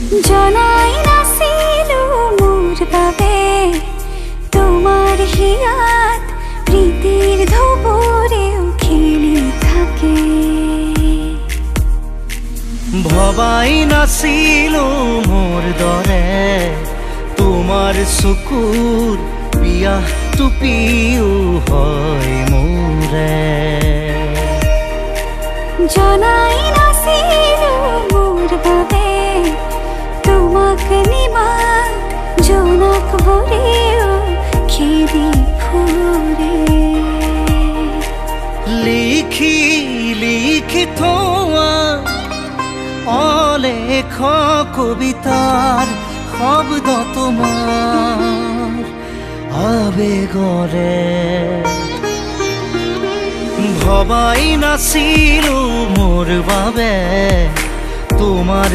জনাই নাছিলো মোৰ বাবে তোমাৰ হিয়াত প্ৰীতিৰ ধুবুৰেও খেলি থাকে। ভবাই নাছিলো মোৰ দৰে তোমাৰ চকুৰ বিয়াহ টুপিও হয় মোৰে। জনাই নাছিলো মোৰ বাবে তোমাক নিমাত জোনাক বোৰেও খেদি ফুৰে। লিখি লিখি থোৱা অলেখ কবিতাৰ শব্দ তোমাৰ আবেগৰে। ভবাই নাছিলো মোৰ বাবে তোমাৰ